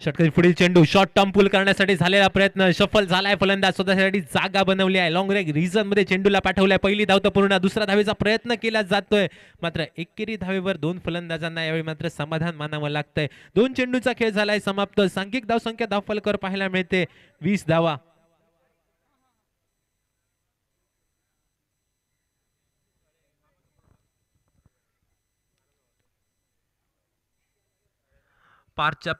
षटकारी पुढील चेंडू short term पुल करण्यासाठी झालेला प्रयत्न सफल झालाय. फलंदाज स्वतःसाठी जागा बनवली आहे. लॉंग रेग रिझन मध्ये चेंडूला पाठवलाय. पहिली धाव तर पूर्ण. दुसरा धावेचा प्रयत्न केला जातोय. मात्र एकेरी धावेवर दोन फलंदाजांना यावेळी मात्र समाधान मानावं लागतंय. दोन चेंडूचा खेळ झालाय समाप्त. सांघिक धावसंख्या धावफलकर पाहायला मिळते 20 धावा. पार्कच्या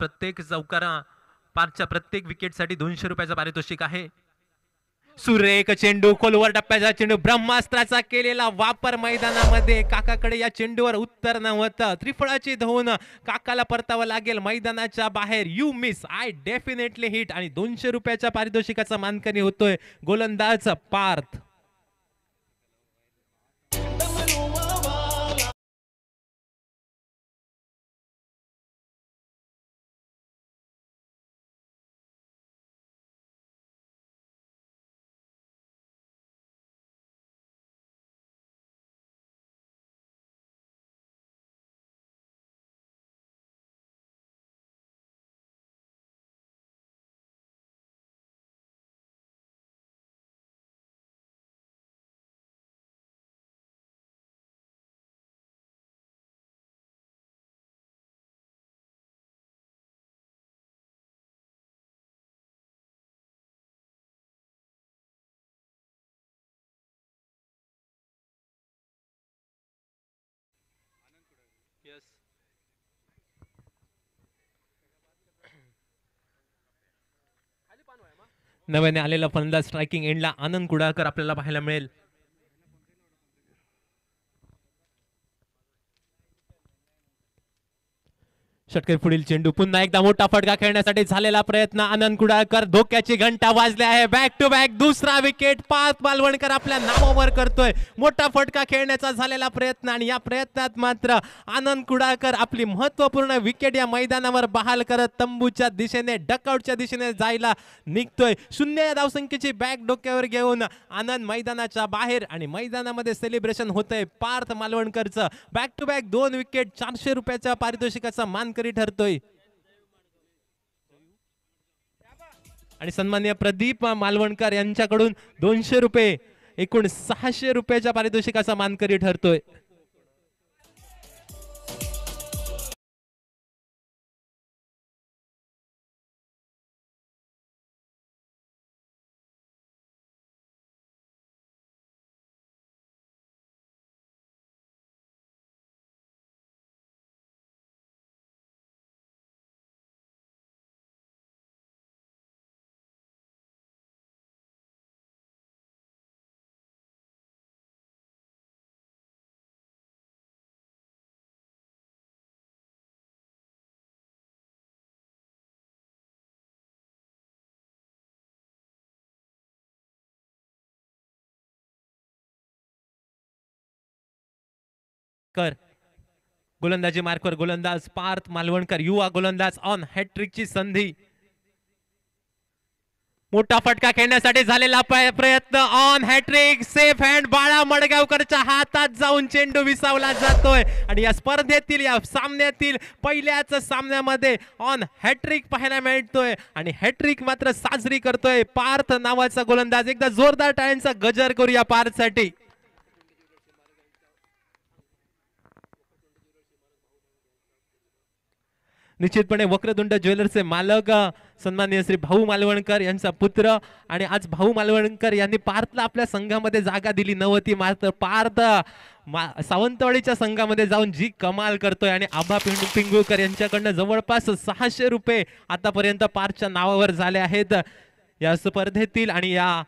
प्रत्येक विकेटसाठी 200 रुपयाचं पारितोषिक आहे. सुरेख चेंडू खोलवर टप्प्याचा चेंडू ब्रह्मास्त्राचा केलेला वापर मैदानामध्ये. काकाकडे या चेंडूवर उत्तर नव्हतं. त्रिफळाची धुवून काकाला परतावं लागेल मैदानाच्या बाहेर. You miss I definitely hit आणि 200 रुपयाच्या पारितोषिकाचा मानकरी होतोय गोलंदाज पार्थ. नव्याने आलेला फलंदाज स्ट्रायकिंग एंडला आनंद कुडाळकर आपल्याला पाहायला मिळेल. षटकर पुढील चेंडू पुन्हा एकदा मोठा फटका खेळण्यासाठी झालेला प्रयत्न. आनंद कुडाळकर धोक्याची घंटा वाजली आहे. बॅक टू बॅक दुसरा विकेट पार्थ मालवणकर आपल्या नावावर करतोय. मोठा फटका खेळण्याचा झालेला प्रयत्न आणि या प्रयत्नात मात्र आनंद कुडाळकर आपली महत्वपूर्ण विकेट या मैदानावर बहाल करत तंबूच्या दिशेने डकआउटच्या दिशेने जायला निघतोय. 0 या धावसंख्येची बॅग डोक्यावर घेऊन आनंद मैदानाच्या बाहेर आणि मैदानामध्ये सेलिब्रेशन होतंय पार्थ मालवणकरचं. बॅक टू बॅक 2 विकेट 400 रुपयाच्या पारितोषिकाचा मानकरी ठरतोय. आणि सन्माननीय प्रदीप मालवणकर यांच्याकडून 200 रुपये एकूण 600 रुपयाच्या पारितोषिकाचा मानकरी ठरतोय. गोलंदाजी मार्कवर गोलंदाज पार्थ मालवणकर युवा गोलंदाज ऑन हॅट्रिकची संधी. मोठा फटका खेळण्यासाठी झालेला प्रयत्न ऑन हॅट्रिक. सेफ हँड बाळा मडगावकरच्या हातात जाऊन चेंडू विसावला जातोय आणि या स्पर्धेतील या सामन्यातील पहिल्याच सामन्यामध्ये ऑन हॅट्रिक पाहायला मिळतोय आणि हॅट्रिक मात्र साजरी करतोय पार्थ नावाचा गोलंदाज. एकदा जोरदार टाळ्यांचा गजर करूया पार्थसाठी. निश्चितपणे वक्रतुंड ज्वेलर्सचे मालक सन्माननीय श्री भाऊ मालवणकर यांचा पुत्र आणि आज भाऊ मालवणकर यांनी पार्थला आपल्या संघामध्ये जागा दिली नव्हती. मात्र पार्थ सावंतवाडीच्या संघामध्ये जाऊन जी कमाल करतोय आणि आबा पिंगुळकर यांच्याकडनं जवळपास 600 रुपये आतापर्यंत पार्थच्या नावावर झाले आहेत या स्पर्धेतील आणि या